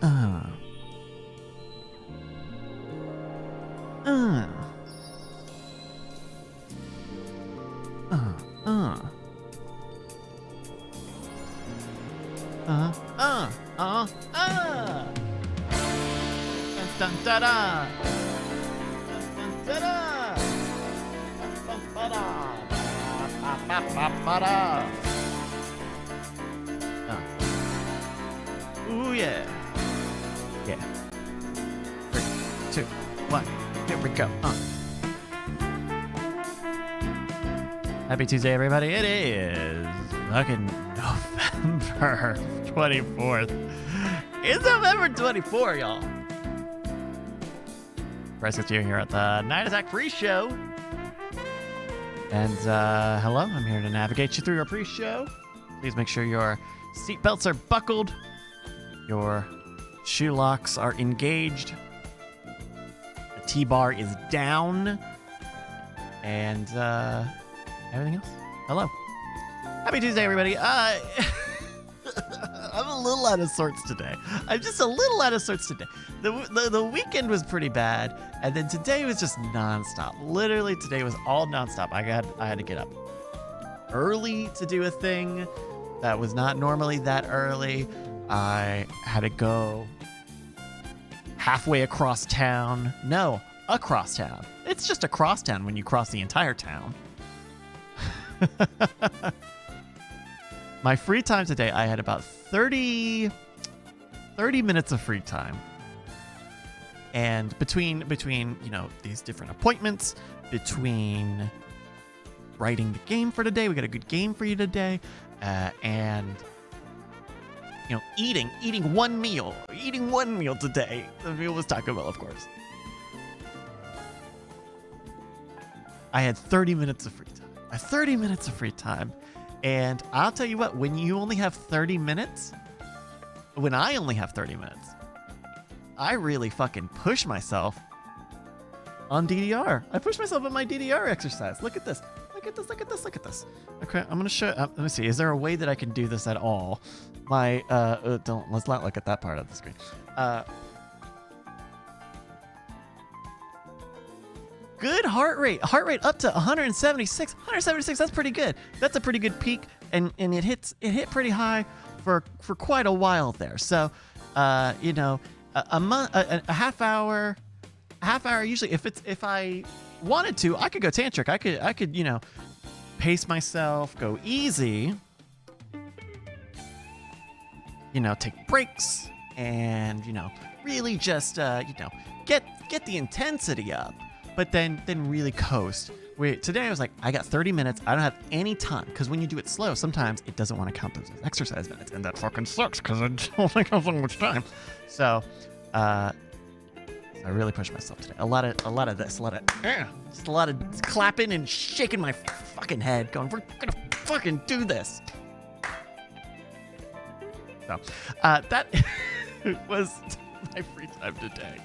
Uh. Uh. Uh. Uh. Dun dun da. Dun da da. Ba ba da. Ba ba ba ba da. Ooh yeah. Yeah. 3, 2, 1. Here we go. Happy Tuesday, everybody. It is fucking November 24th. It's November 24th, y'all. Preshow here at the Night Attack Preshow. And hello, I'm here to navigate you through your pre-show. Please make sure your seatbelts are buckled, your shoe locks are engaged, the T-bar is down, and everything else. Hello. Happy Tuesday, everybody. I'm a little out of sorts today. I'm just a little out of sorts today. The weekend was pretty bad, and then today was just nonstop. Literally, today was all nonstop. I had to get up early to do a thing that was not normally that early. I had to go halfway across town. No, across town. It's just across town when you cross the entire town. My free time today, I had about 30 minutes of free time. And between these different appointments, between writing the game for today, we got a good game for you today, and eating one meal today. The meal was Taco Bell, of course. I had 30 minutes of free time. And I'll tell you what, when you only have 30 minutes, when I only have 30 minutes, I really fucking push myself on DDR. I push myself on my DDR exercise. Look at this. Okay, I'm gonna show. Let me see. Is there a way that I can do this at all? Let's not look at that part of the screen. Good heart rate up to 176. That's pretty good. That's a pretty good peak, and it hit pretty high for quite a while there. So, a half hour. Usually, if I wanted to, I could go tantric. I could pace myself, go easy. Take breaks, and really just get the intensity up. But then really coast. Today I was like, I got 30 minutes. I don't have any time. Because when you do it slow, sometimes it doesn't want to count those as exercise minutes. And that fucking sucks because I don't think I have so much time. So I really pushed myself today. A lot of this. Just a lot of clapping and shaking my fucking head. Going, we're going to fucking do this. So that was my free time today.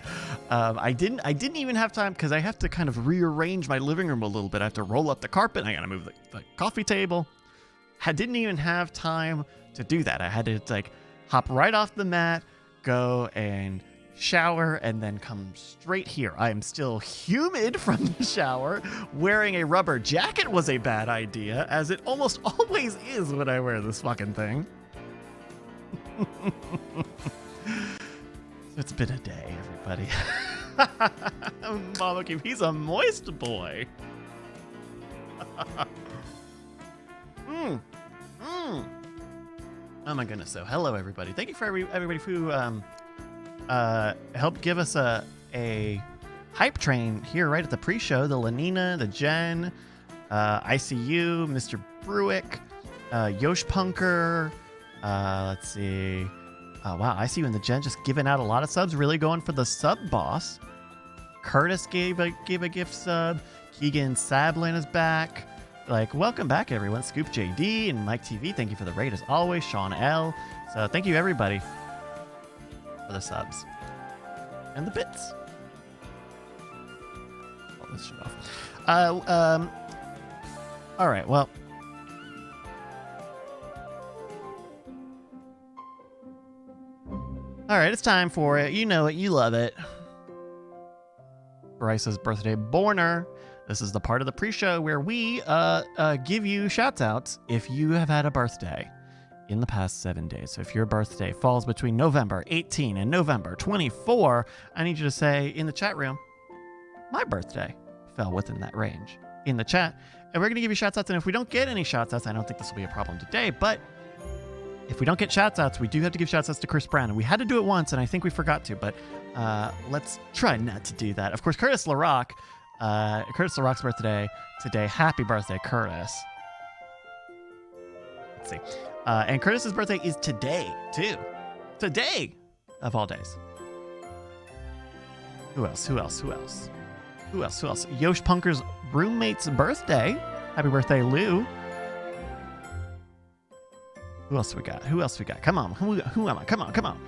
I didn't even have time because I have to kind of rearrange my living room a little bit. I have to roll up the carpet. I gotta move the coffee table. I didn't even have time to do that. I had to hop right off the mat, go and shower, and then come straight here. I am still humid from the shower. Wearing a rubber jacket was a bad idea, as it almost always is when I wear this fucking thing. It's been a day, everybody. Mama Keep, he's a moist boy. Oh my goodness. So hello, everybody. Thank you for everybody who helped give us a hype train here right at the pre-show. The Lenina, the Jen, ICU, Mr. Bruick, Yosh Punker. Let's see. Oh, wow. I see you in the Jen just giving out a lot of subs. Really going for the sub boss. Curtis gave a gift sub. Keegan Sablin is back. Welcome back, everyone. Scoop JD and Mike TV. Thank you for the raid as always. Sean L. So thank you, everybody, for the subs. And the bits. Pull this shit off. All right. Well. All right, it's time for it. You know it. You love it. Bryce's birthday borner. This is the part of the pre-show where we give you shout-outs if you have had a birthday in the past 7 days. So if your birthday falls between November 18 and November 24, I need you to say in the chat room, my birthday fell within that range in the chat. And we're going to give you shout-outs. And if we don't get any shout-outs, I don't think this will be a problem today, but if we don't get shout-outs, we do have to give shout-outs to Chris Brown. And we had to do it once, and I think we forgot to, but let's try not to do that. Of course, Curtis LaRock. Curtis LaRock's birthday today. Happy birthday, Curtis. Let's see. And Curtis's birthday is today, too. Today, of all days. Who else? Yosh Punker's roommate's birthday. Happy birthday, Lou. Who else we got? Come on. Who am I? Come on.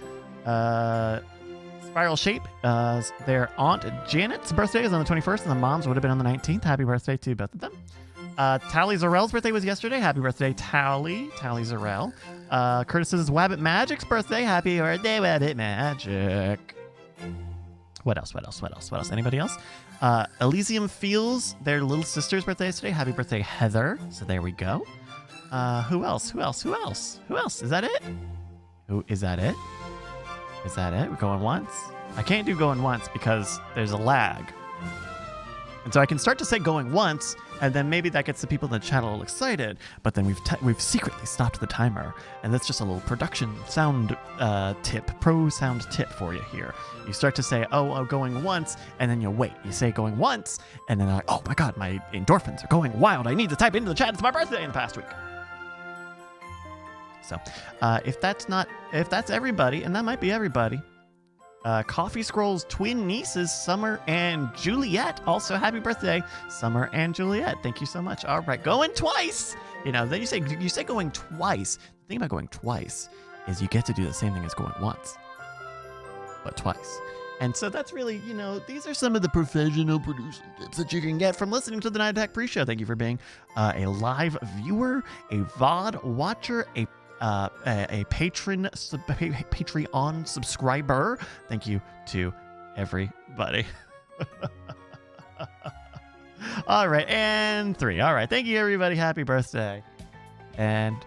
Spiral Shape. Their aunt Janet's birthday is on the 21st, and the mom's would have been on the 19th. Happy birthday to both of them. Tally Zarell's birthday was yesterday. Happy birthday, Tally Zarell. Curtis's Wabbit Magic's birthday. Happy birthday, Wabbit Magic. What else? Anybody else? Elysium Fields, their little sister's birthday is today. Happy birthday, Heather. So there we go. Who else? Is that it? Is that it? We're going once? I can't do going once because there's a lag. And so I can start to say going once, and then maybe that gets the people in the chat a little excited, but then we've secretly stopped the timer. And that's just a little production sound pro sound tip for you here. You start to say, oh, going once, and then you wait. You say going once, and then oh my God, my endorphins are going wild. I need to type into the chat. It's my birthday in the past week. So if that's everybody, and that might be everybody, Coffee Scroll's twin nieces, Summer and Juliet, also happy birthday, Summer and Juliet. Thank you so much. All right, going twice. Then you say going twice. The thing about going twice is you get to do the same thing as going once, but twice. And so that's really, these are some of the professional producing tips that you can get from listening to the Night Attack pre-show. Thank you for being a live viewer, a VOD watcher, a Patreon subscriber. Thank you to everybody. All right, and 3. All right, thank you, everybody. Happy birthday. And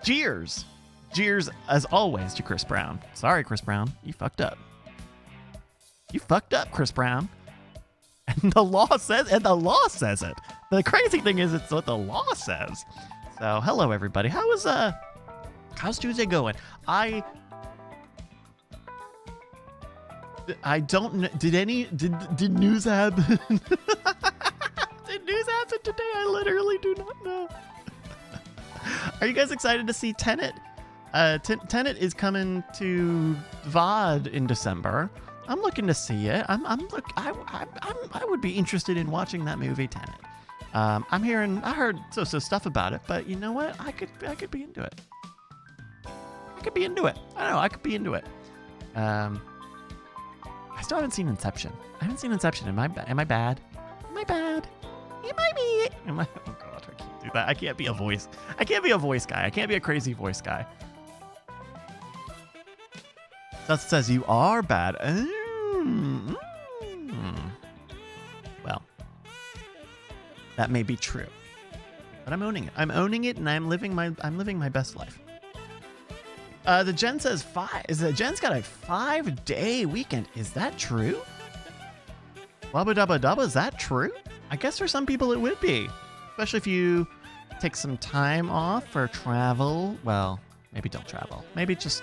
cheers as always to Chris Brown. Sorry, Chris Brown, you fucked up. Chris Brown. And the law says it. The crazy thing is, it's what the law says. So, hello, everybody. How's Tuesday going? I don't know. Did news happen? Did news happen today? I literally do not know. Are you guys excited to see Tenet? Tenet is coming to VOD in December. I'm looking to see it. I would be interested in watching that movie, Tenet. I heard so stuff about it, but you know what? I could be into it. I could be into it. I could be into it. I still haven't seen Inception. Am I bad? Am I bad? It might be. Oh God, I can't do that. I can't be a voice guy. I can't be a crazy voice guy. That says you are bad. Well, that may be true, but I'm owning it. And I'm living my best life. The Jen says 5. Jen's got a 5-day weekend. Is that true? Wubba dubba dubba, is that true? I guess for some people it would be, especially if you take some time off for travel. Well, maybe don't travel. Maybe don't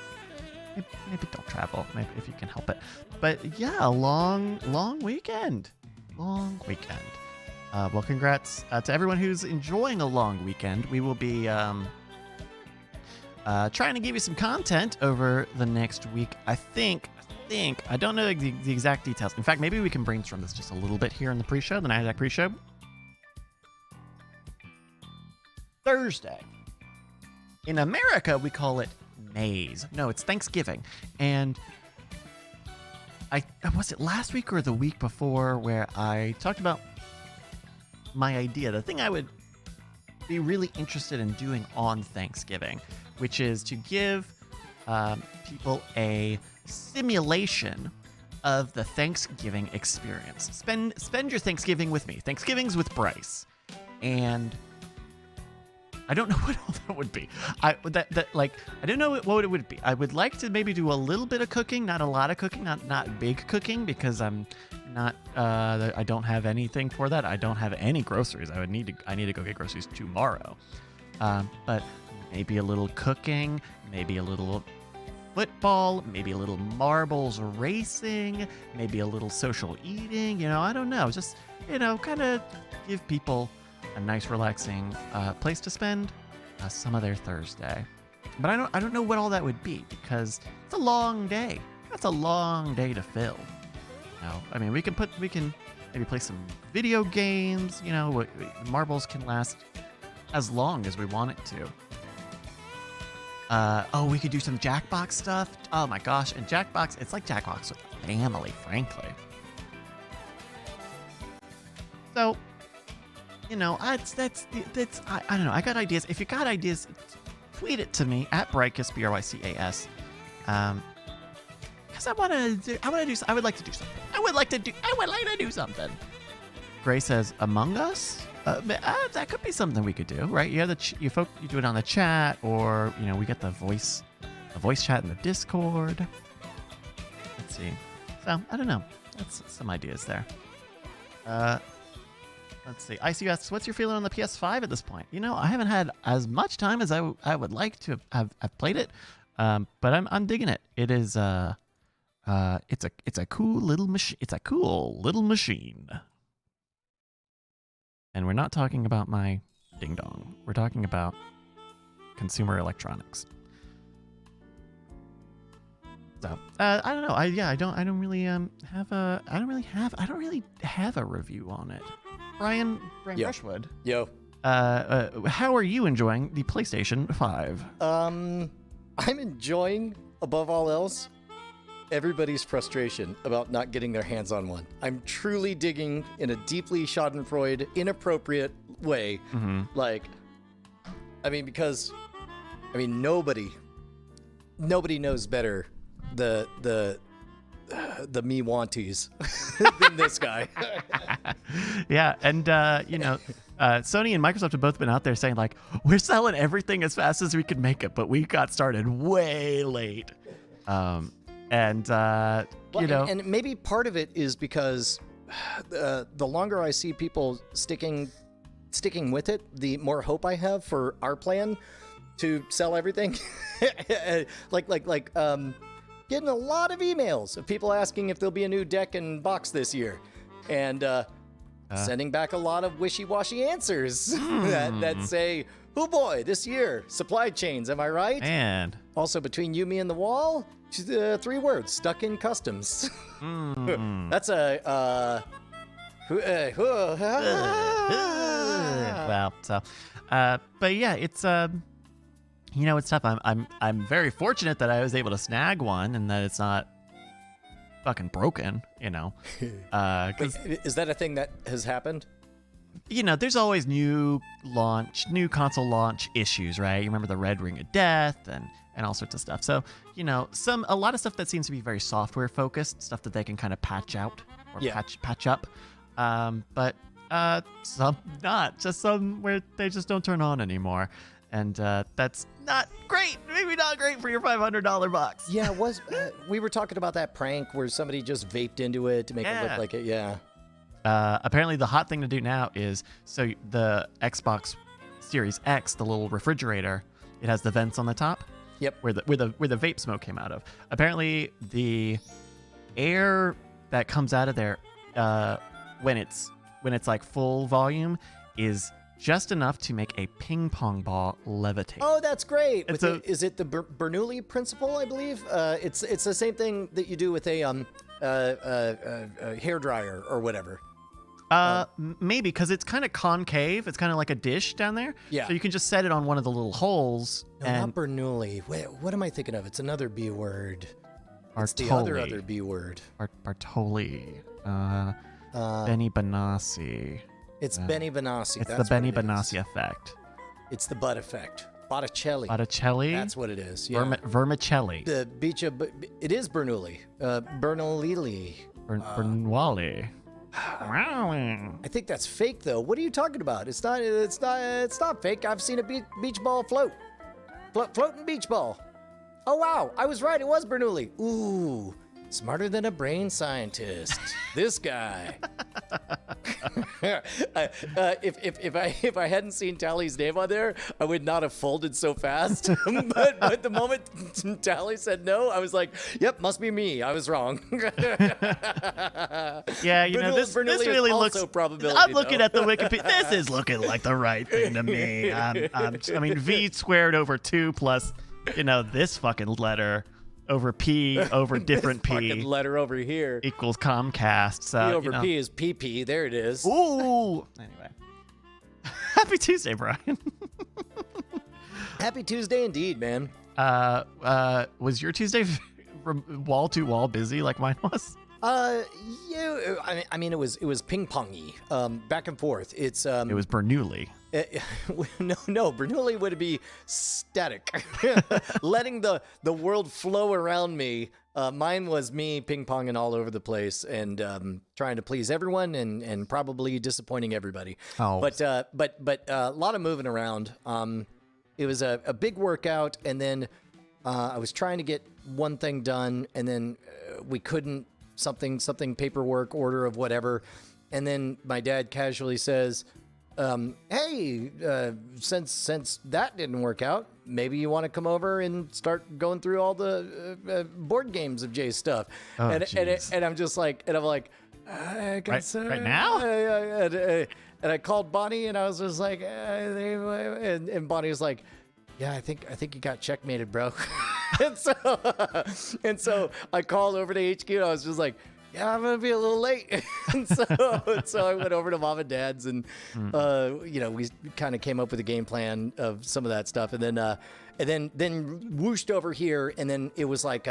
travel. Maybe if you can help it. But yeah, a long weekend. Well, congrats to everyone who's enjoying a long weekend. We will be trying to give you some content over the next week. I think, I don't know the exact details. In fact, maybe we can brainstorm this just a little bit here in the pre-show, the Night Attack pre-show. Thursday. In America, we call it Maize. No, it's Thanksgiving. And was it last week or the week before where I talked about my idea, the thing I would be really interested in doing on Thanksgiving, which is to give people a simulation of the Thanksgiving experience. Spend your Thanksgiving with me. Thanksgiving's with Bryce, and I don't know what all that would be. I don't know what it would be. I would like to maybe do a little bit of cooking, not a lot of cooking, not big cooking, because I'm not. I don't have anything for that. I don't have any groceries. I need to go get groceries tomorrow. But maybe a little cooking, maybe a little football, maybe a little marbles racing, maybe a little social eating. I don't know. Just kind of give people a nice, relaxing place to spend some of their Thursday. But I don't know what all that would be, because it's a long day. That's a long day to fill. I mean, we can maybe play some video games. Marbles can last as long as we want it to. We could do some Jackbox stuff. Oh my gosh, and Jackbox, it's like Jackbox with family, frankly. So, I don't know. I got ideas. If you got ideas, tweet it to me at Brycas, BRYCAS. Because I would like to do something. I would like to do something. Gray says, Among Us? That could be something we could do, right? You do it on the chat, or we get the voice chat in the Discord. Let's see. So I don't know. That's some ideas there. Let's see. ICU asks, what's your feeling on the PS5 at this point? I haven't had as much time as I would like to have played it, but I'm digging it. It is it's a cool little machine. It's a cool little machine. And we're not talking about my ding dong. We're talking about consumer electronics. So I don't know. I don't really have a review on it. Brian Freshwood. Yo. How are you enjoying the PlayStation 5? I'm enjoying, above all else, everybody's frustration about not getting their hands on one. I'm truly digging in a deeply schadenfreude, inappropriate way. Mm-hmm. Because nobody knows better the me wanties than this guy. Yeah, and Sony and Microsoft have both been out there saying, like, we're selling everything as fast as we can make it, but we got started way late. And maybe part of it is because the longer I see people sticking with it, the more hope I have for our plan to sell everything. Getting a lot of emails of people asking if there'll be a new deck and box this year, and sending back a lot of wishy-washy answers that say, oh boy, this year, supply chains, am I right? And also, between you, me, and the wall, 3 words, stuck in customs. That's a well, so but yeah, it's it's tough. I'm very fortunate that I was able to snag one and that it's not fucking broken, Wait, is that a thing that has happened? There's always new console launch issues, right? You remember the Red Ring of Death and all sorts of stuff. So, a lot of stuff that seems to be very software focused, stuff that they can kind of patch out or patch up. But some not, just some where they just don't turn on anymore. And that's not great. Maybe not great for your $500 box. Yeah, it was. We were talking about that prank where somebody just vaped into it to make it look like it. Yeah. Apparently, the hot thing to do now is, so the Xbox Series X, the little refrigerator, it has the vents on the top. Yep. Where the vape smoke came out of. Apparently, the air that comes out of there when it's like full volume is just enough to make a ping pong ball levitate. Oh, that's great. Is it the Bernoulli principle, I believe? It's the same thing that you do with a hair dryer or whatever. Maybe, because it's kind of concave. It's kind of like a dish down there. Yeah. So you can just set it on one of the little holes. No, not Bernoulli. Wait, what am I thinking of? It's another B word. Bartoli. It's the other B word. Bartoli. Benny Benassi. It's Benny Benassi. It's the Benny Benassi effect. It's the butt effect. Botticelli. Botticelli? That's what it is. Yeah. Vermicelli. The beach of, it is Bernoulli. Bernolili. Bernwali. I think that's fake though. What are you talking about? It's not fake. I've seen a beach ball floating beach ball. Oh wow, I was right. It was Bernoulli. Ooh, smarter than a brain scientist. This guy. If I hadn't seen Tally's name on there, I would not have folded so fast. but the moment Tally said no, I was like, "Yep, must be me. I was wrong." Yeah, you know, this really looks. Probability, I'm looking at the Wikipedia. This is looking like the right thing to me. I mean, V squared over 2 plus, you know, this fucking letter over P over different this P fucking letter over here equals Comcast. So P over you know. P is PP. There it is. Ooh. Anyway, happy Tuesday, Brian. Happy Tuesday indeed, man. Was your Tuesday wall to wall busy like mine was? Yeah. I mean, it was ping pongy, back and forth. It was Bernoulli. No, Bernoulli would be static, letting the world flow around me. Mine was me ping-ponging all over the place and trying to please everyone and probably disappointing everybody. Oh. But a lot of moving around. It was a big workout, and then I was trying to get one thing done, and then we couldn't. Something paperwork, order of whatever. And then my dad casually says, hey, since that didn't work out, maybe you want to come over and start going through all the board games of Jay's stuff. Oh, and I'm just like, I guess, right now? And I called Bonnie, and I was just like, and Bonnie was like, yeah, I think you got checkmated, bro. and so I called over to HQ, and I was just like, yeah, I'm gonna be a little late. and so I went over to Mom and Dad's, and you know, we kind of came up with a game plan of some of that stuff, and then whooshed over here, and then it was like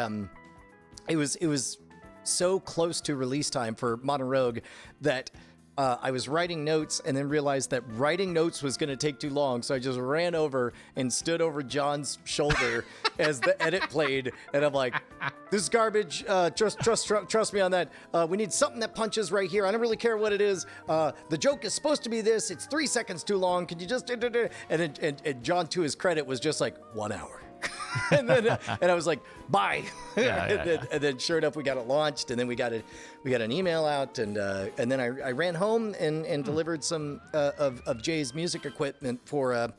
it was so close to release time for Modern Rogue that I was writing notes and then realized that writing notes was going to take too long. So I just ran over and stood over John's shoulder as the edit played. And I'm like, this is garbage. Trust me on that. We need something that punches right here. I don't really care what it is. The joke is supposed to be this. It's 3 seconds too long. Can you just... And John, to his credit, was just like 1 hour. and I was like, bye. And then sure enough, we got it launched, and then we got an email out, and then I ran home and delivered some of Jay's music equipment for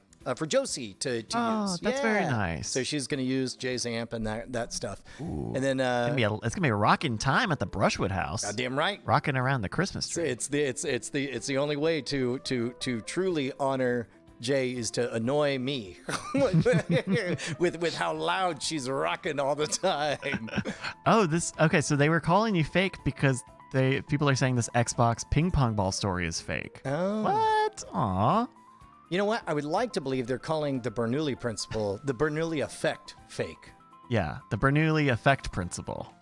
Josie to use. Oh, that's very nice. So she's going to use Jay's amp and that stuff. Ooh. And then it's gonna be a rocking time at the Brushwood house. Goddamn right. Rocking around the Christmas tree. It's the only way to truly honor Jay is to annoy me with how loud she's rocking all the time. Okay, so they were calling you fake because people are saying this Xbox ping pong ball story is fake. Oh. What? Aw. You know what? I would like to believe they're calling the Bernoulli principle, the Bernoulli effect, fake. Yeah, the Bernoulli effect principle.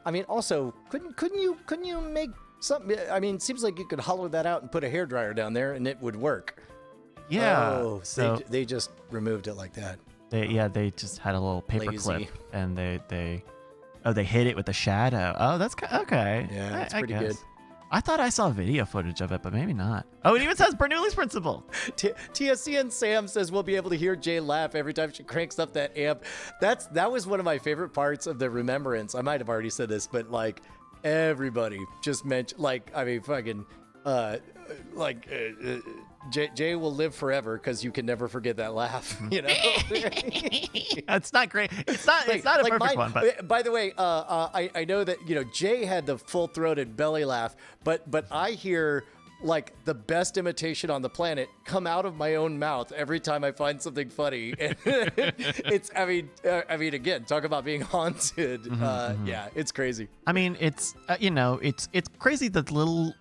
I mean, also, couldn't you make something? I mean, it seems like you could hollow that out and put a hairdryer down there and it would work. Yeah. Oh, so they just removed it like that. They just had a little paper Lazy. clip and they hit it with a shadow. Oh, that's okay. Yeah, that's pretty guess. good. I thought I saw video footage of it, but maybe not. Oh, it even says Bernoulli's principle. TSC and Sam says we'll be able to hear Jay laugh every time she cranks up that amp. That was one of my favorite parts of the Remembrance. I might have already said this, but like everybody just mentioned, like, I mean, fucking, Jay will live forever because you can never forget that laugh. You know, It's not great. It's not a perfect one. But by the way, I know that Jay had the full-throated belly laugh, but I hear like the best imitation on the planet come out of my own mouth every time I find something funny. It's I mean again, talk about being haunted. Yeah, it's crazy. I mean, it's it's crazy the little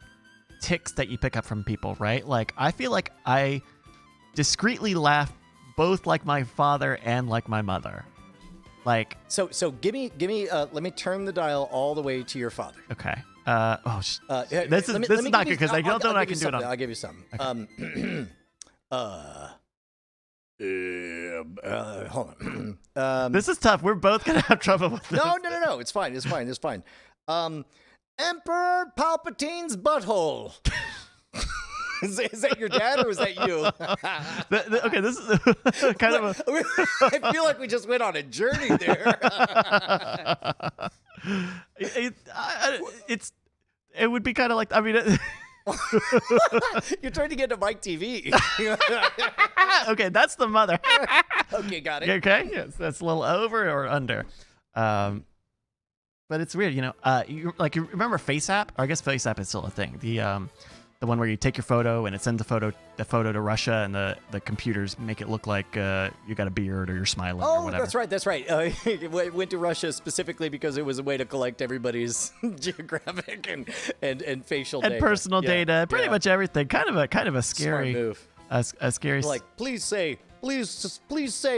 ticks that you pick up from people, right? Like, I feel like I discreetly laugh both like my father and like my mother. Like, so give me let me turn the dial all the way to your father. Okay. This is not good because I don't know I can do it on. I'll give you something. Okay. Hold on. This is tough. We're both gonna have trouble with this. No. It's fine. Emperor Palpatine's butthole. Is that your dad or is that you? Okay, this is kind of a. I feel like we just went on a journey there. It would be kind of like, I mean. You're trying to get to Mike TV. Okay, that's the mother. Okay, got it. Okay, yes, that's a little over or under. But it's weird, you remember FaceApp? Or I guess FaceApp is still a thing. The one where you take your photo and it sends the photo to Russia, and the computers make it look like you got a beard or you're smiling or whatever. That's right. It went to Russia specifically because it was a way to collect everybody's geographic and facial and data. Personal data, pretty much everything. Kind of a scary smart move. A scary. Like, please say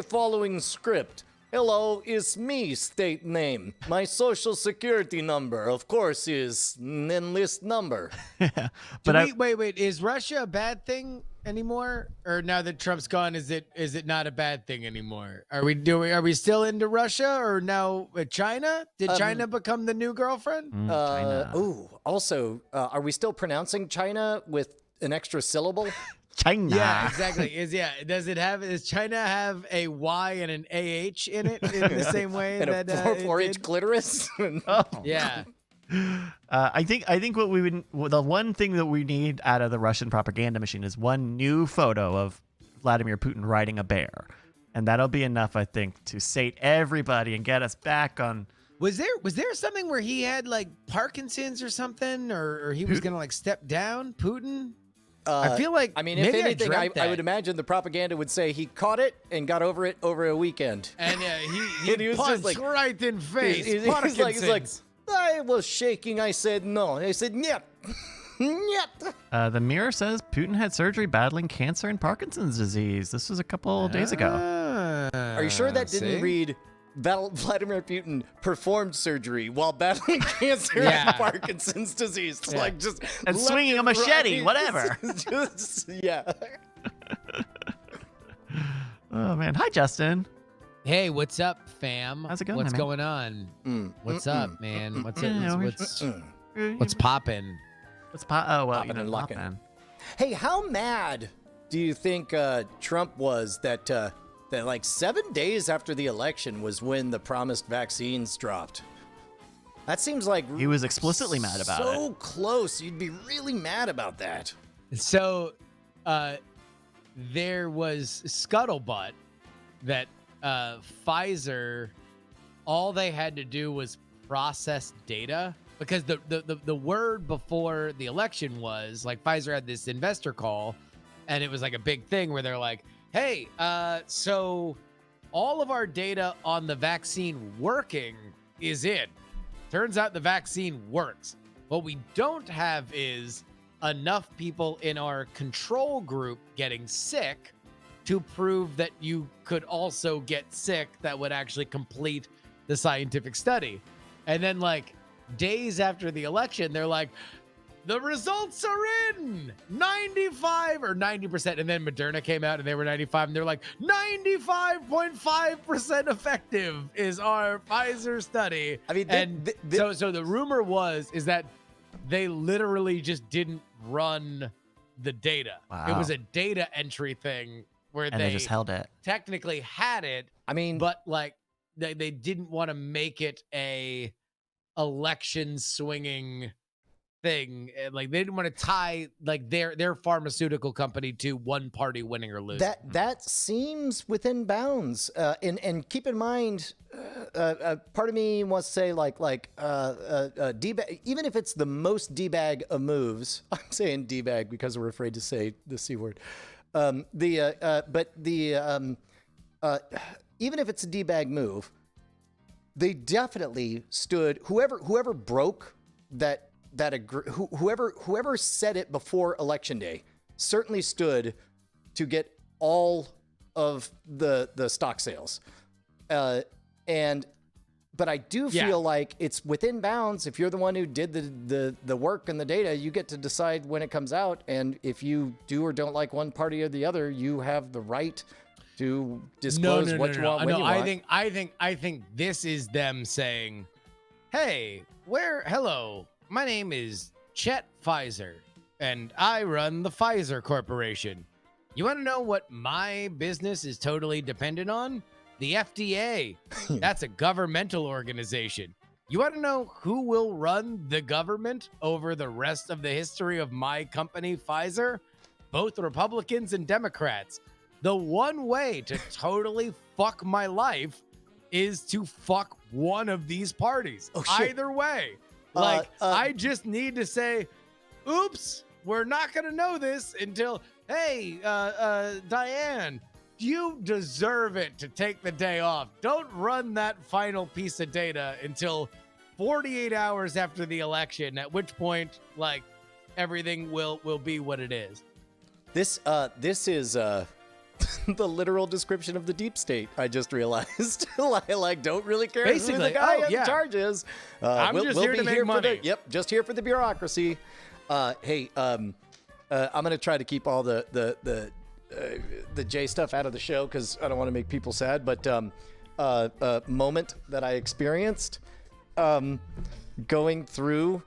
following script. Hello, it's me, state name. My social security number, of course, is enlist number. Yeah, but wait, is Russia a bad thing anymore? Or now that Trump's gone, is it not a bad thing anymore? Are we still into Russia or now China? Did China become the new girlfriend? China. Also, are we still pronouncing China with an extra syllable? China. Yeah, exactly. Does China have a Y and an AH in it in the same way and that a 4-inch clitoris? Oh. Yeah. I think the one thing that we need out of the Russian propaganda machine is one new photo of Vladimir Putin riding a bear, and that'll be enough, I think, to sate everybody and get us back on. Was there something where he had like Parkinson's or something, or he was gonna like step down, Putin? I feel like, I mean, maybe if anything, I that. would imagine the propaganda would say he caught it and got over it over a weekend. And he And he was just punched like- right in face. He's like, Parkinson's. I was shaking. I said no. I said, yep. The Mirror says Putin had surgery battling cancer and Parkinson's disease. This was a couple days ago. Are you sure that didn't read Vladimir Putin performed surgery while battling cancer and Parkinson's disease? Yeah. Like just And left swinging a and machete, right. whatever. Yeah. Oh man, hi Justin. Hey, what's up, fam? How's it going, What's man? going on? What's up, man? What's popping? What's oh well, Poppin' and locking. poppin'. Hey, how mad do you think Trump was that like 7 days after the election was when the promised vaccines dropped? That seems like He was explicitly mad about it. so close. You'd be really mad about that. So, there was scuttlebutt that Pfizer, all they had to do was process data, because the word before the election was like Pfizer had this investor call, and it was like a big thing where they're like, hey, so all of our data on the vaccine working is in. Turns out the vaccine works. What we don't have is enough people in our control group getting sick to prove that you could also get sick that would actually complete the scientific study. And then like days after the election, they're like, the results are in 95 or 90%. And then Moderna came out and they were 95. And they're like, 95.5% effective is our Pfizer study. I mean, so the rumor is that they literally just didn't run the data. Wow. It was a data entry thing where And they just held it. technically had it. I mean, But like they didn't want to make it a election swinging thing. Like they didn't want to tie like their pharmaceutical company to one party winning or losing. that seems within bounds. And keep in mind, part of me wants to say D-bag, even if it's the most D-bag of moves. I'm saying D-bag because we're afraid to say the C word. Even if it's a D-bag move, they definitely stood. Whoever broke whoever said it before Election Day certainly stood to get all of the stock sales. But I do feel like it's within bounds. If you're the one who did the work and the data, you get to decide when it comes out. And if you do or don't like one party or the other, you have the right to disclose what you want when you want. I think this is them saying, "Hey, hello, my name is Chet Pfizer, and I run the Pfizer Corporation. You want to know what my business is totally dependent on? The FDA. That's a governmental organization. You want to know who will run the government over the rest of the history of my company, Pfizer? Both Republicans and Democrats. The one way to totally fuck my life is to fuck one of these parties. Oh, shit. Either way. Like, I just need to say, oops, we're not going to know this until, hey, Diane, you deserve it to take the day off. Don't run that final piece of data until 48 hours after the election, at which point, like, everything will be what it is. This is the literal description of the deep state. I just realized. like, don't really care Basically, who the guy in yeah. charge is. I'm just here to make money. Just here for the bureaucracy. Hey, I'm gonna try to keep all the J stuff out of the show because I don't want to make people sad. But moment that I experienced going through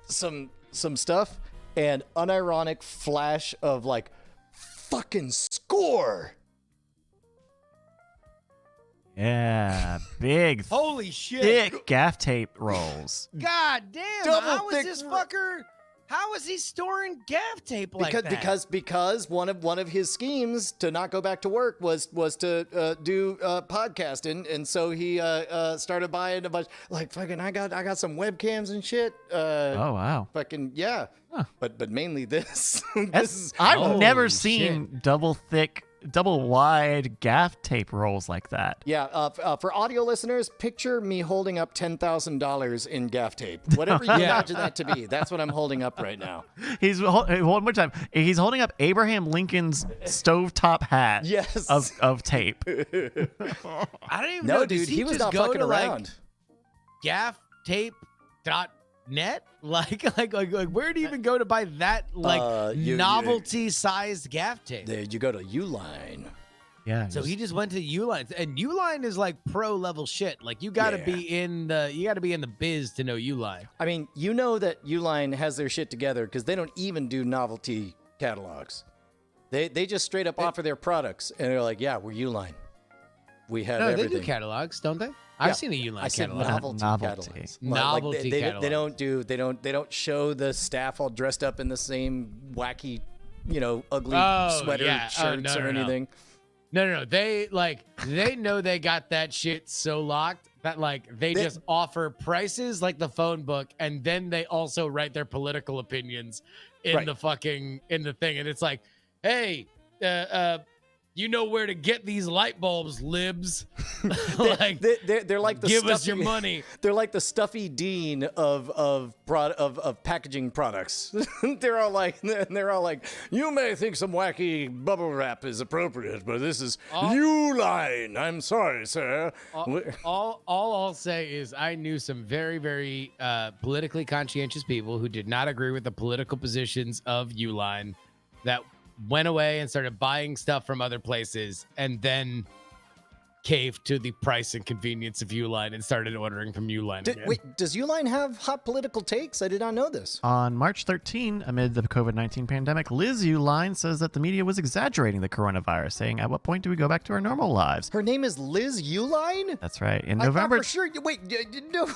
some stuff, and unironic flash of like fucking score. Yeah, big, Holy shit. thick gaff tape rolls. God damn. Double How is thick this fucker? How is he storing gaff tape like that? Because one of his schemes to not go back to work was to do podcasting, and so he started buying a bunch. Like fucking, I got some webcams and shit. Oh wow. Fucking yeah. Huh. But mainly this. I've Holy never seen double wide gaff tape rolls like that. Yeah, for audio listeners, picture me holding up $10,000 in gaff tape. Whatever you imagine that to be, that's what I'm holding up right now. One more time. He's holding up Abraham Lincoln's stovetop hat. Yes. Of tape. I don't even No, know. dude, Does he was just not go fucking to, around. Like, gafftape.net? Like where do you even go to buy that novelty-sized gaff tape? There you go to Uline. Yeah. So he just went to Uline, and Uline is like pro level shit. Like you got to be in the biz to know Uline. I mean, you know that Uline has their shit together because they don't even do novelty catalogs. They just straight up offer their products, and they're like, "Yeah, we're Uline. We have everything." They do catalogs, don't they? I've seen a Uline I said catalog. novelty. Novelty They catalog. they don't show the staff all dressed up in the same wacky, ugly shirts or anything. No. They know they got that shit so locked that they just offer prices like the phone book, and then they also write their political opinions in the thing, and it's like, hey, you know where to get these light bulbs, libs. They're like the give us your money. They're like the stuffy dean of packaging products. they're all like, you may think some wacky bubble wrap is appropriate, but this is Uline. I'm sorry, sir. All I'll say is I knew some very, very politically conscientious people who did not agree with the political positions of Uline that went away and started buying stuff from other places, and then caved to the price and convenience of Uline and started ordering from Uline again. Wait, does Uline have hot political takes? I did not know this. On March 13, amid the COVID-19 pandemic, Liz Uline says that the media was exaggerating the coronavirus, saying, "At what point do we go back to our normal lives?" Her name is Liz Uline? That's right. In I November, thought for sure. Wait, no.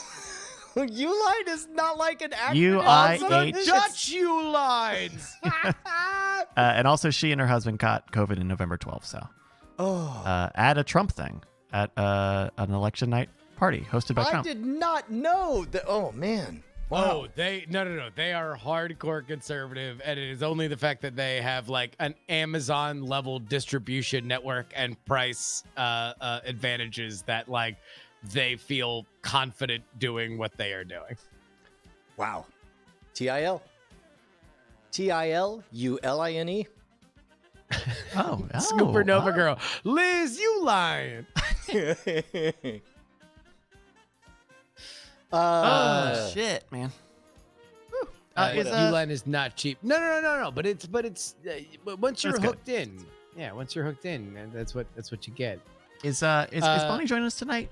Uline is not like an acronym. U-I-H. Dutch Ulines. And also, she and her husband caught COVID in November 12th. So, at a Trump thing, at an election night party hosted by Trump. I did not know that. Oh man. Wow. Oh, no. They are hardcore conservative, and it is only the fact that they have like an Amazon level distribution network and price advantages that they feel confident doing what they are doing. Wow. TIL. TILULINE. Oh, Supernova girl. Liz, you lying. Shit, man. Uline is not cheap. No. But it's once you're hooked in, once you're hooked in, that's what you get. Is Bonnie joining us tonight?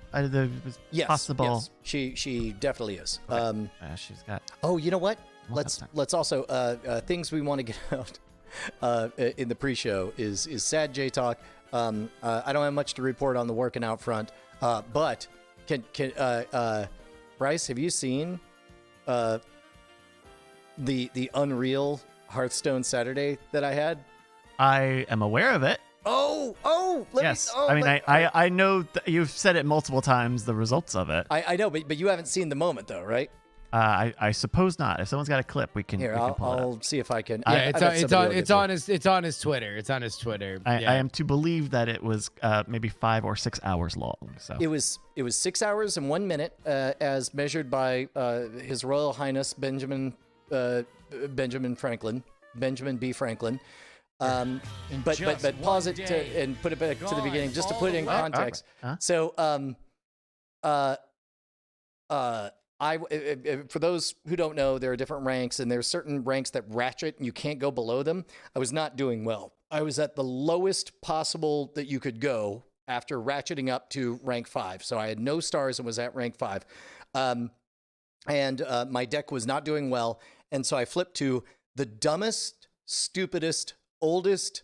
Yes, possible. yes, she definitely is. Okay. She's got. Oh, you know what? Let's Let's also things we want to get out in the pre-show is sad J Talk. I don't have much to report on the working out front, but can Bryce, have you seen the Unreal Hearthstone Saturday that I had? I am aware of it. Yes. I know you've said it multiple times, the results of it. I know, but you haven't seen the moment though, right? I suppose not. If someone's got a clip, we can. Here, we can pull it I'll up. see if I can. Yeah, it's on his Twitter. It's on his Twitter. I am to believe that it was maybe 5 or 6 hours long. So it was 6 hours and 1 minute, as measured by His Royal Highness Benjamin Franklin, Benjamin B. Franklin. But pause it and put it back to the beginning just to put it in context. So for those who don't know, there are different ranks, and there are certain ranks that ratchet and you can't go below them. I was not doing well. I was at the lowest possible that you could go after ratcheting up to rank 5. So I had no stars and was at rank 5. And my deck was not doing well. And so I flipped to the dumbest, stupidest, oldest,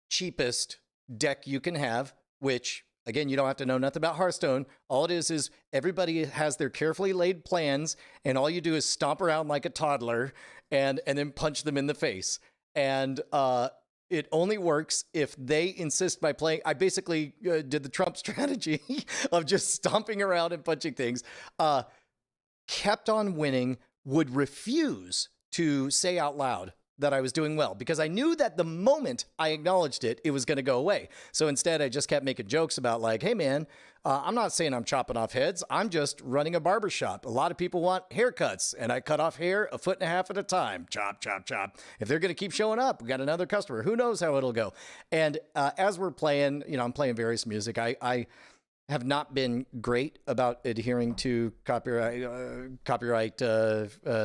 cheapest deck you can have, which, again, you don't have to know nothing about Hearthstone. All it is everybody has their carefully laid plans, and all you do is stomp around like a toddler and then punch them in the face. And it only works if they insist by playing. I basically did the Trump strategy of just stomping around and punching things. Kept on winning, would refuse to say out loud that I was doing well, because I knew that the moment I acknowledged it, it was going to go away. So instead, I just kept making jokes about like, hey, man, I'm not saying I'm chopping off heads. I'm just running a barbershop. A lot of people want haircuts, and I cut off hair 1.5 feet at a time. Chop, chop, chop. If they're going to keep showing up, we got another customer. Who knows how it'll go? And as we're playing, I'm playing various music. I have not been great about adhering to copyright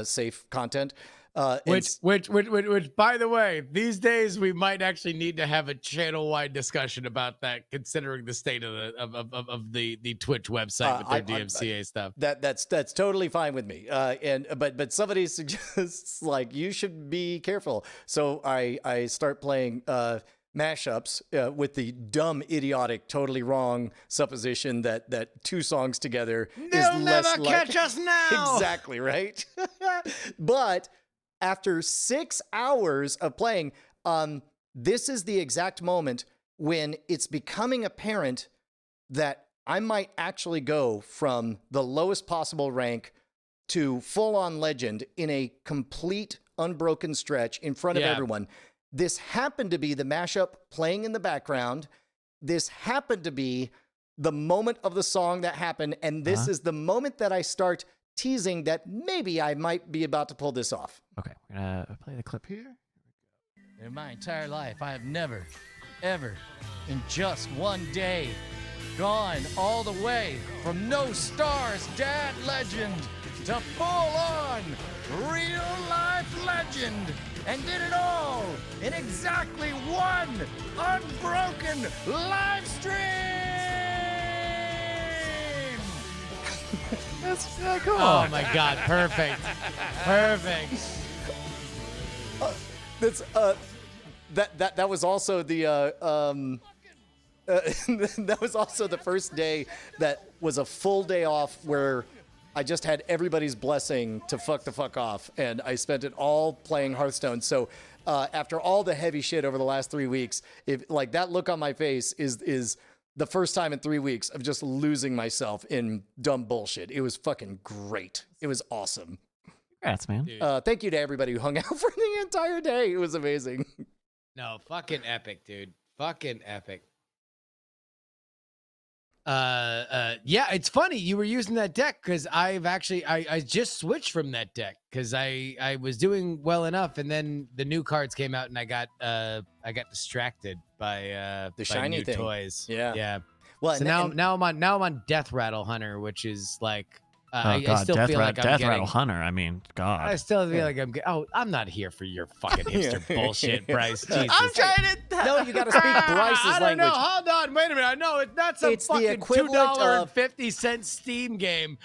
safe content. Which, by the way, these days we might actually need to have a channel-wide discussion about that, considering the state of the Twitch website with their DMCA stuff. That's totally fine with me. But somebody suggests like you should be careful. So I start playing mashups with the dumb, idiotic, totally wrong supposition that 2 songs together They'll is less never catch us now. Exactly right. But after 6 hours of playing, this is the exact moment when it's becoming apparent that I might actually go from the lowest possible rank to full-on legend in a complete unbroken stretch in front of everyone. This happened to be the mashup playing in the background. This happened to be the moment of the song that happened, and this is the moment that I start teasing that maybe I might be about to pull this off. Okay, we're gonna play the clip here. In my entire life, I have never, ever, in just one day, gone all the way from no stars dad legend to full-on real-life legend, and did it all in exactly one unbroken live stream. Come Oh on. my God! Perfect. That was also the that was also the first day that was a full day off where I just had everybody's blessing to fuck the fuck off, and I spent it all playing Hearthstone. So after all the heavy shit over the last 3 weeks, if like that look on my face is the first time in 3 weeks of just losing myself in dumb bullshit. It was fucking great. It was awesome. Congrats, man. Thank you to everybody who hung out for the entire day. It was amazing. No, fucking epic, dude. Fucking epic. Yeah, it's funny you were using that deck because I've actually I just switched from that deck because I was doing well enough, and then the new cards came out and I got distracted by the shiny new thing. toys. Yeah. Yeah. Well, So now I'm on Death Rattle Hunter, which is like Oh God, still feel like I'm Death getting. Rattle Hunter. I mean, God. I still feel like I'm. I'm not here for your fucking hipster bullshit, Bryce. Jesus. I'm trying to. No, you got to speak Bryce's I don't language. know. Hold on. Wait a minute. I know that's a It's the fucking equivalent of- $2.50 Steam game.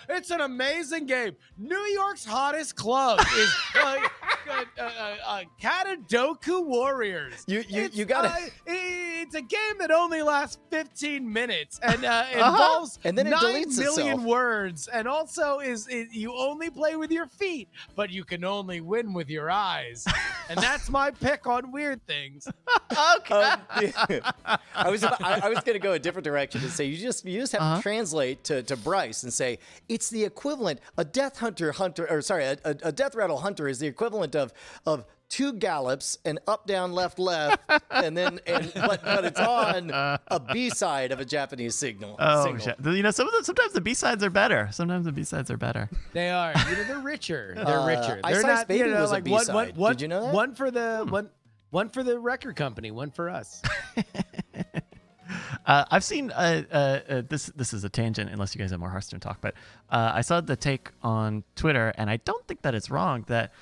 It's an amazing game. New York's hottest club is Katadoku Warriors. You got to. It's a game that only lasts 15 minutes and involves And then it 9 deletes million itself. words, and also you only play with your feet, but you can only win with your eyes. And that's my pick on weird things. Okay. I was going to go a different direction and say you just have to translate to Bryce and say it's the equivalent. A Death Rattle Hunter is the equivalent of 2 gallops and up, down, left, but it's on a B-side of a Japanese single. Shit. Sometimes the B-sides are better. Sometimes the B-sides are better. They are. They're richer. They're richer. Ice They're Ice not. Baby was a like B-side. Did you know that? One for the one for the record company. One for us. I've seen this is a tangent unless you guys have more Hearthstone talk, but I saw the take on Twitter, and I don't think that it's wrong that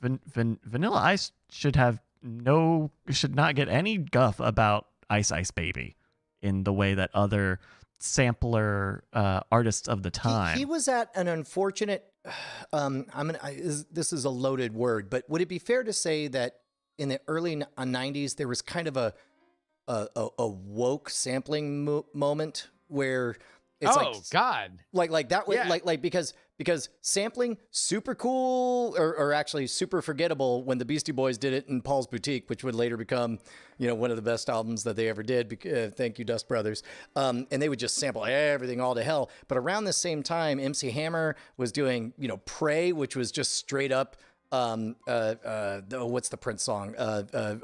Vanilla Ice should not get any guff about Ice Ice Baby in the way that other sampler artists of the time. He was at an unfortunate. This is a loaded word, but would it be fair to say that in the early 90s there was kind of a woke sampling moment where it's God, like that way, Yeah. like because sampling super cool or actually super forgettable when the Beastie Boys did it in Paul's Boutique, which would later become one of the best albums that they ever did. Thank you, Dust Brothers. And they would just sample everything all to hell. But around the same time, MC Hammer was doing Pray, which was just straight up. What's the Prince song?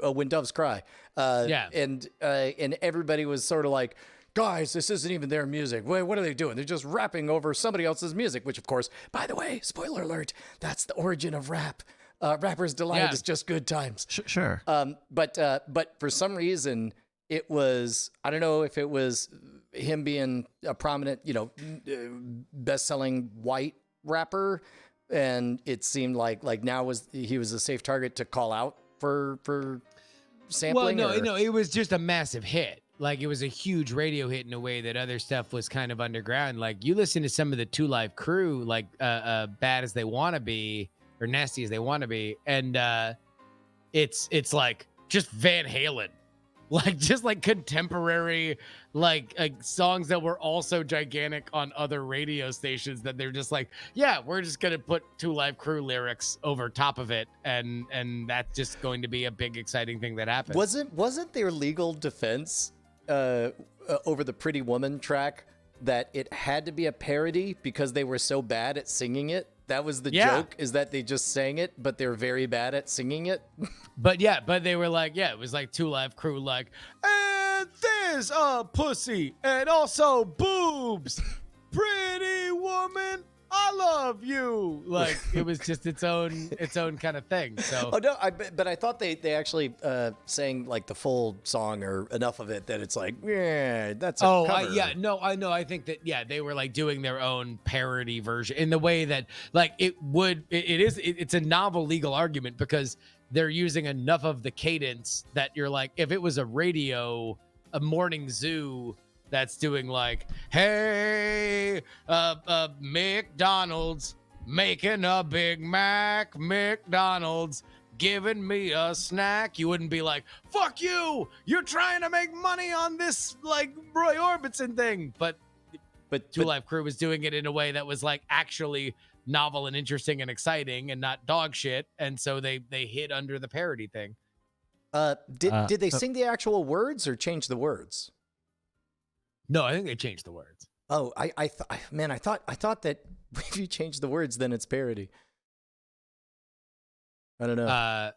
When Doves Cry. And everybody was sort of like, guys, this isn't even their music. Wait, what are they doing? They're just rapping over somebody else's music, which of course, by the way, spoiler alert, that's the origin of rap. Rapper's delight is just good times. Sure. But for some reason, it was, I don't know if it was him being a prominent, best-selling white rapper, and it seemed like now he was a safe target to call out for sampling. Well, no, it was just a massive hit. Like, it was a huge radio hit in a way that other stuff was kind of underground. Like, you listen to some of the Two Live Crew, like Bad as They Want to Be or Nasty as They Want to Be, and it's like just Van Halen. Like, just like contemporary, like songs that were also gigantic on other radio stations that they're just like, yeah, we're just going to put Two Live Crew lyrics over top of it. And that's just going to be a big, exciting thing that happens. Wasn't there legal defense over the Pretty Woman track that it had to be a parody because they were so bad at singing it? That was the joke, is that they just sang it, but they're very bad at singing it. But they were like, it was like Two Live Crew, like, and there's a pussy and also boobs. Pretty woman, I love you. Like, it was just its own kind of thing. So. Oh no, but I thought they actually sang like the full song or enough of it that it's like, yeah, that's a cover. I know. I think that they were like doing their own parody version in the way that like it's a novel legal argument because they're using enough of the cadence that you're like, if it was a morning zoo that's doing like, hey, McDonald's making a Big Mac, McDonald's giving me a snack, you wouldn't be like, fuck you, you're trying to make money on this like Roy Orbison thing. But Two Live Crew was doing it in a way that was like actually novel and interesting and exciting and not dog shit, and so they hid under the parody thing. Did they sing the actual words or change the words? No, I think they changed the words. Oh, I thought that if you change the words, then it's parody. I don't know.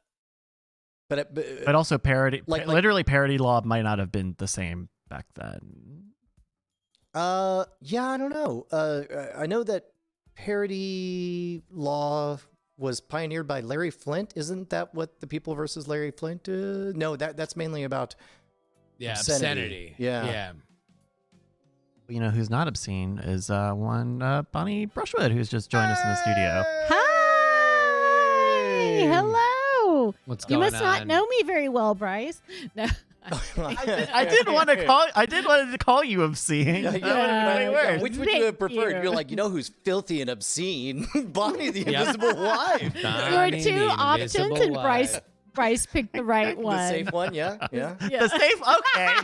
But also parody, like parody law might not have been the same back then. Yeah, I don't know. I know that parody law was pioneered by Larry Flint. Isn't that what the People versus Larry Flint? No, that's mainly about obscenity. Yeah. You know who's not obscene is one Bonnie Brushwood, who's just joined us in the studio. Hi. Hello. What's You going must not on? know me very well, Bryce. No. I did want to call you obscene. That would've been way worse. Which would you have Thank preferred? you. You're like, you know who's filthy and obscene? Bonnie the Invisible Wife. There were Bonnie, two the options, Invisible and Bryce Wife. Bryce picked the right one. The safe one, yeah. Yeah. The safe. Okay.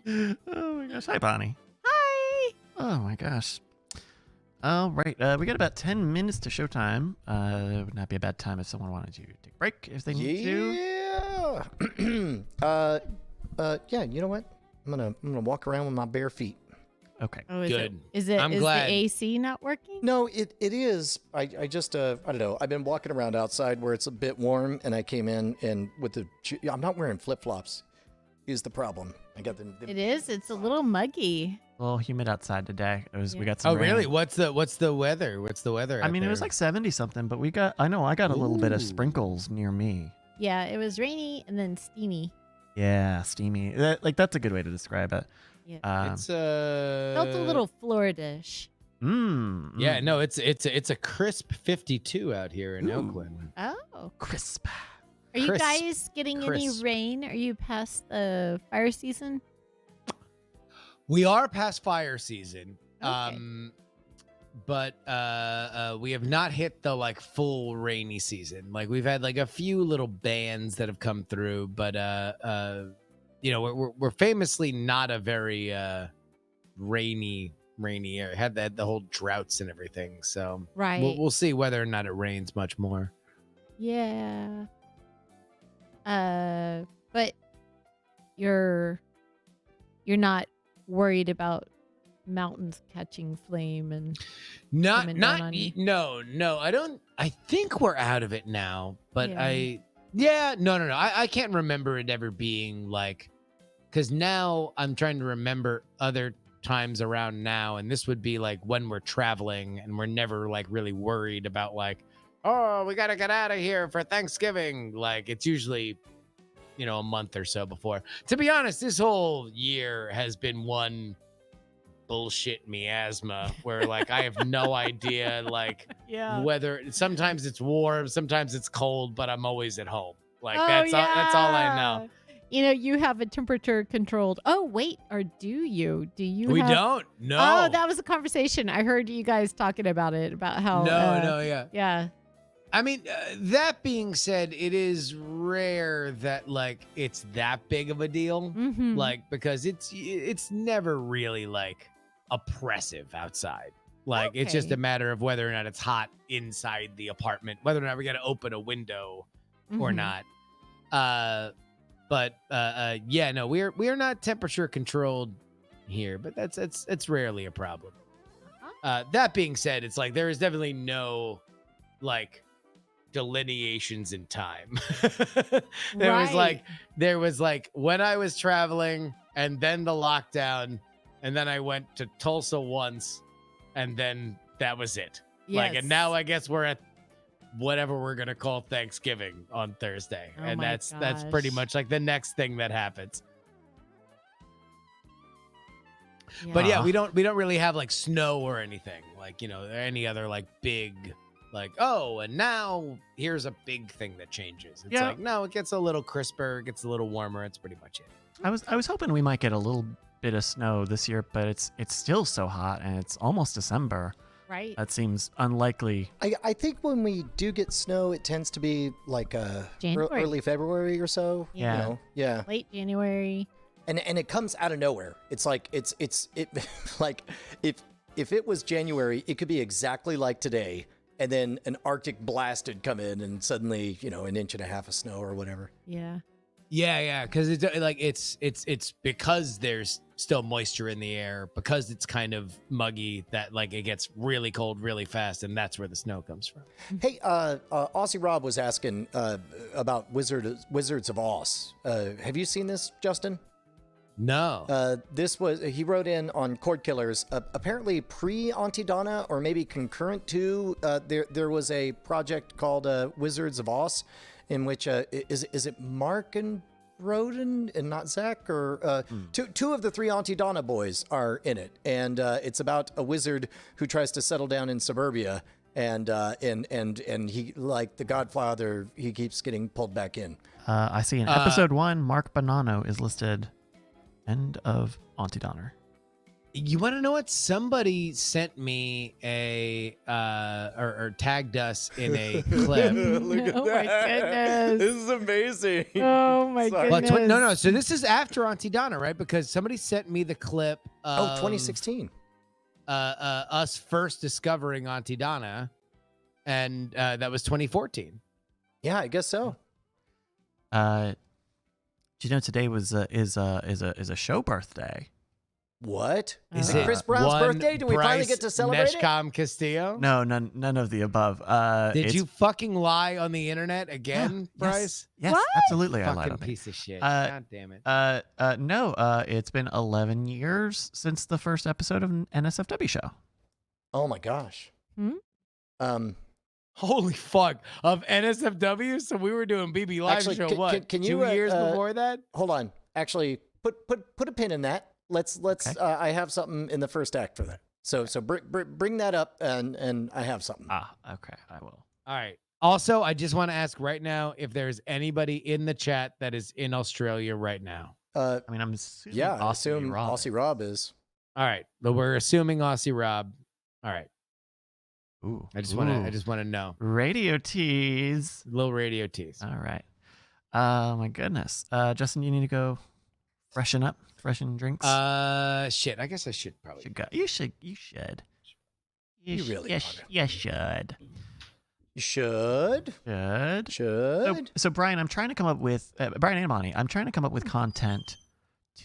Thanks. Oh my gosh. Hi, Bonnie. Hi. Oh my gosh. All right. We got about 10 minutes to showtime. It would not be a bad time if someone wanted to take a break if they need to. Yeah. Yeah, you know what? I'm gonna walk around with my bare feet. Okay. Oh, Good. Is I'm glad. the AC not working? No, it is. I just I don't know. I've been walking around outside where it's a bit warm, and I came in and I'm not wearing flip flops. Is the problem? I got them. It is. It's a little muggy. A little humid outside today. We Yeah. got some Oh, rain. really? What's the weather? What's the weather? I out mean, it was there? like 70 something, but I got a little bit of Ooh. sprinkles near me. Yeah, it was rainy and then steamy. Yeah, steamy. That's a good way to describe it. Yeah. It's Felt a little Florida-ish. Yeah, no, it's a crisp 52 out here in Ooh. Oakland. Oh. Crisp. Are you Crisp. guys getting any Crisp. rain? Are you past the fire season? We are past fire season. Okay. But we have not hit the like full rainy season. Like we've had like a few little bands that have come through, but you know, we're famously not a very rainy area. Had the whole droughts and everything. So Right. we'll see whether or not it rains much more. Yeah. But you're not worried about mountains catching flame and coming down on you? No, I think we're out of it now, but Yeah. no. I can't remember it ever being like, because now I'm trying to remember other times around now, and this would be like when we're traveling and we're never like really worried about like, oh, we got to get out of here for Thanksgiving. Like it's usually, you know, a month or so before. To be honest, this whole year has been one bullshit miasma where like I have no idea like Yeah. whether sometimes it's warm, sometimes it's cold, but I'm always at home. Like Oh, that's all I know. yeah. You know, you have a temperature controlled. Oh, wait, or do you? Do you We have... don't. No. Oh, that was a conversation. I heard you guys talking about it, about how No, yeah. Yeah. I mean, that being said, it is rare that like it's that big of a deal. Mm-hmm. Like because it's never really like oppressive outside. Like it's just Okay. a matter of whether or not it's hot inside the apartment, whether or not we got to open a window or Mhm. not. But yeah, no, we're not temperature controlled here, but it's rarely a problem. That being said, it's like there is definitely no like delineations in time. There was like when I was traveling and then the lockdown and then I went to Tulsa once and then that was it. Like, and now I guess we're at whatever we're going to call Thanksgiving on Thursday. Oh And my that's pretty gosh. much like the next thing that happens. But yeah, we don't really have like snow or anything like, you know, any other like big like, oh, and now here's a big thing that changes. It's Yeah. like, no, it gets a little crisper, it gets a little warmer. It's pretty much it. I was hoping we might get a little bit of snow this year, but it's still so hot and it's almost December. Right. That seems unlikely. I think when we do get snow, it tends to be like January. early February or so. Yeah. You know? Yeah. Late January. And it comes out of nowhere. It's like it like if it was January, it could be exactly like today, and then an Arctic blast would come in and suddenly, you know, an inch and a half of snow or whatever. Yeah. Yeah, because it's like it's because there's still moisture in the air, because it's kind of muggy that like it gets really cold really fast, and that's where the snow comes from. Hey, Aussie Rob was asking about Wizards of Oz. Have you seen this, Justin? No. He wrote in on Cord Killers. Apparently, pre-Auntie Donna, or maybe concurrent to, there was a project called Wizards of Oz, in which is it Mark and Broden and not Zach, or two of the three Auntie Donna boys are in it, and it's about a wizard who tries to settle down in suburbia, and he, like the Godfather, he keeps getting pulled back in. I see in episode 1, Mark Bonanno is listed. End of Auntie Donner. You want to know what? Somebody sent me or tagged us in a clip. Look at Oh that. my goodness. This is amazing. Oh my Sorry. Well, goodness. no. So this is after Auntie Donna, right? Because somebody sent me the clip of 2016. us first discovering Auntie Donna, and that was 2014. Yeah, I guess so. Do you know today is a show birthday? What? Is it it Chris Brown's one birthday? Do we finally Bryce get to celebrate it? Neshcom Castillo? No, none of the above. Did it's- you fucking lie on the internet again, Bryce? Yes, What? absolutely. I lied Fucking on it. piece of shit. Uh, God damn it. No. It's been 11 years since the first episode of NSFW show. Oh my gosh. Hmm? Um, Holy fuck. Of NSFW? So we were doing BB Live Actually, show, can- what? can 2 you, years uh, before that? hold on. Actually, put a pin in that. Let's. Okay. I have something in the first act for that. So bring that up, and I have something. Okay, I will. All right. Also, I just want to ask right now if there's anybody in the chat that is in Australia right now. I mean, I'm assuming Yeah, I Aussie assume Rob. Aussie Rob is. All right. But we're assuming Aussie Rob. All right. Ooh, I just want to know. radio tease. Little radio tease. All right. My goodness. Justin, you need to go freshen drinks. Shit. I guess I should probably. You should. You should. You really Yes. oughta. You should. You should. Should. Should. So Brian, I'm trying to come up with Brian and Bonnie. I'm trying to come up with content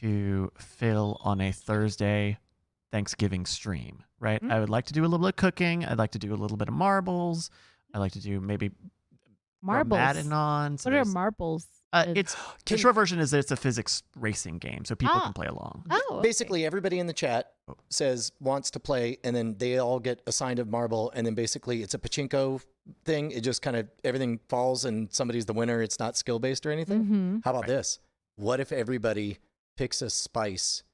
to fill on a Thursday Thanksgiving stream. Right. I would like to do a little bit of cooking. I'd like to do a little bit of marbles. I'd like to do maybe Marbles. Madden on. What are marbles? It's the short version is that it's a physics racing game, so people Ah. can play along. Oh, okay. Basically, everybody in the chat says wants to play, and then they all get assigned a marble, and then basically it's a pachinko thing. It just kind of everything falls, and somebody's the winner. It's not skill based or anything. Mm-hmm. How about this? What if everybody picks a spice,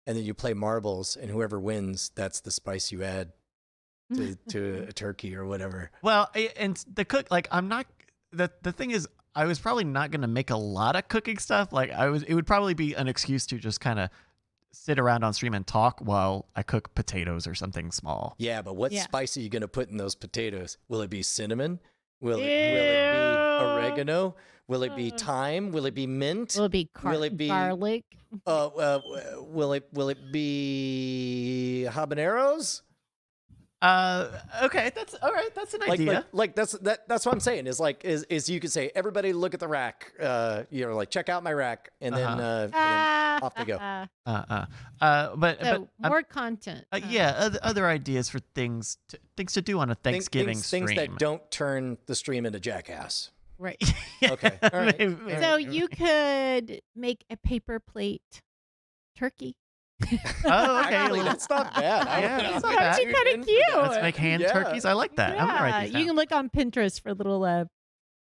and then you play marbles, and whoever wins, that's the spice you add to a turkey or whatever. Well, and the cook, like, I'm not. The thing is, I was probably not going to make a lot of cooking stuff. Like, it would probably be an excuse to just kind of sit around on stream and talk while I cook potatoes or something small. Yeah, but what Yeah. spice are you gonna put in those potatoes? Will it be cinnamon? Will it be oregano? Will it be thyme? Will it be mint? Will it be Will it be- garlic? Will it be habaneros? Okay, that's all right. That's an idea. Like that's what I'm saying is you could say everybody look at the rack, like check out my rack, and then off they go. But So I'm- more content. yeah, other ideas for things to do on a Thanksgiving stream. Things that don't turn the stream into jackass. Right. Okay, all right. Maybe. So you could make a paper plate turkey. Oh, okay. Actually, that's not bad. Yeah, that's not Aren't bad. you kind of cute? Let's make hand Yeah. turkeys. I like that. I'm gonna write Yeah, these you down. can look on Pinterest for little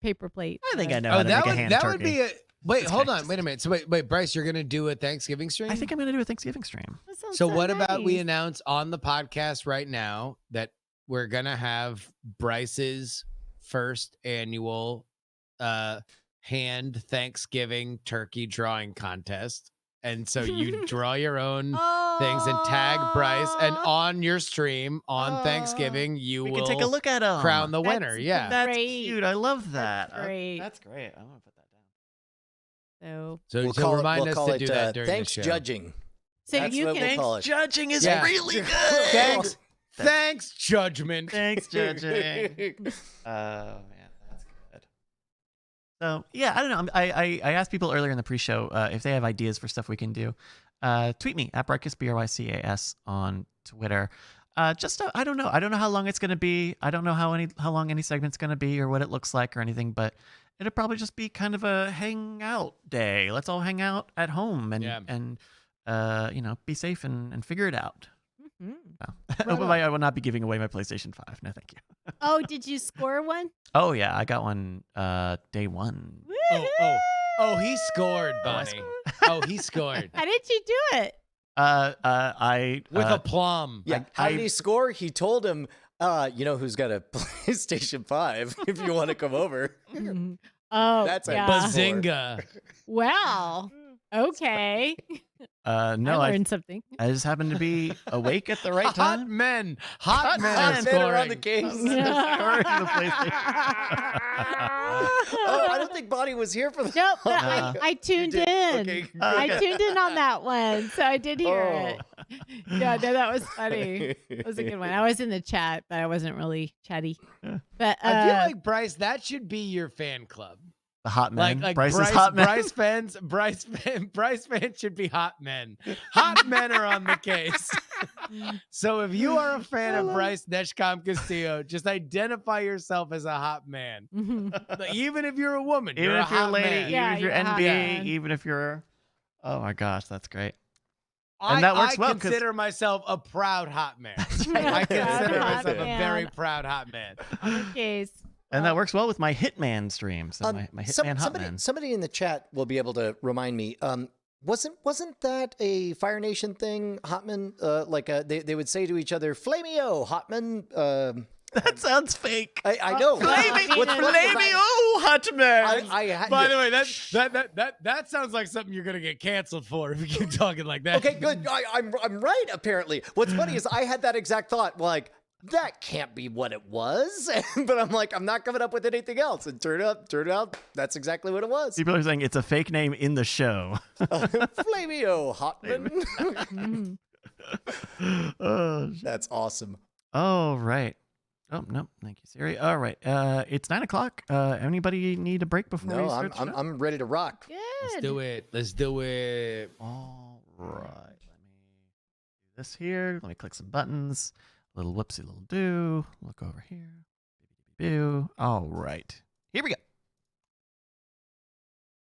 paper plate. I think I know how to make a hand that turkey. would be a. Wait, hold Okay. on. Wait a minute. So wait, Bryce, you're gonna do a Thanksgiving stream? I think I'm gonna do a Thanksgiving stream. That sounds So what about we nice. announce on the podcast right now that we're gonna have Bryce's first annual hand Thanksgiving turkey drawing contest. And so you draw your own things and tag Bryce, and on your stream on Thanksgiving you We will can take a look at them. crown the winner. Yeah. That's Great. cute. I love that. That's great. That's great. I'm gonna put that down. So, So remind us call to it, do that during thanks the show. judging. so That's you what can. we'll call it. Judging is Yeah. really good. Thanks. Thanks, judgment. Thanks, judging. Oh man, that's good. So yeah, I don't know. I asked people earlier in the pre-show if they have ideas for stuff we can do. Tweet me at Brycas BRYCAS on Twitter. I don't know. I don't know how long it's gonna be. I don't know how long any segment's gonna be or what it looks like or anything. But it'll probably just be kind of a hangout day. Let's all hang out at home and be safe and figure it out. Mhm. No. I will not be giving away my PlayStation 5. No, thank you. Oh, did you score one? Oh yeah, I got one day one. Oh, Oh, he scored, Bunny. Oh, he scored How did you do it? I with aplomb. Yeah. How did he score? He told him, you know who's got a PlayStation 5 if you want to come over. Oh, That's a yeah. Bazinga. Wow. Okay. no, I I learned something. I just happened to be awake at the right Hot time. men. Hot men are Hot men are on the scoring. case. Scoring the PlayStation. Oh, I don't think Bonnie was here for that. Nope, but Nah. I tuned did? in. Okay, good. I tuned in on that one, so I did hear Oh. it. Yeah, no, that was funny. That was a good one. I was in the chat, but I wasn't really chatty. But I feel like Bryce, that should be your fan club. The hot men. Like Bryce's hot men. Bryce fans should be hot men. Hot men are on the case. So if you are a fan of Bryce Neshcom Castillo, just identify yourself as a hot man. Like, even if you're a woman, Even you're if a you're a hot lady, man. even Yeah, if you're you're a hot NB, man. even if you're, oh my gosh, that's great. And that works I well 'cause- consider myself a proud hot man. right. I Proud consider hot myself a man. very proud hot man. on the case. And that works well with my Hitman streams. So my Hitman hot men. somebody in the chat will be able to remind me. Wasn't that a Fire Nation thing, Hotman? They would say to each other, "Flameo, Hotman." That sounds fake. I know. Flamey, What's funny is hot man. By the way, that sounds like something you're gonna get canceled for if you keep talking like that. Okay, good. I'm right. Apparently, what's funny is I had that exact thought. Like, that can't be what it was. But I'm like, I'm not coming up with anything else. And turned out, that's exactly what it was. People are saying it's a fake name in the show. Flameo Hotman. Oh, That's awesome. oh, right. Oh, no. Thank you, Siri. All right. It's 9 o'clock. Anybody need a break before we No, start? the show? I'm ready to rock. Good. Let's do it. Let's do it. All right. Let me do this here. Let me click some buttons. Little whoopsie, little do. Look over here. Boo. All right. Here we go.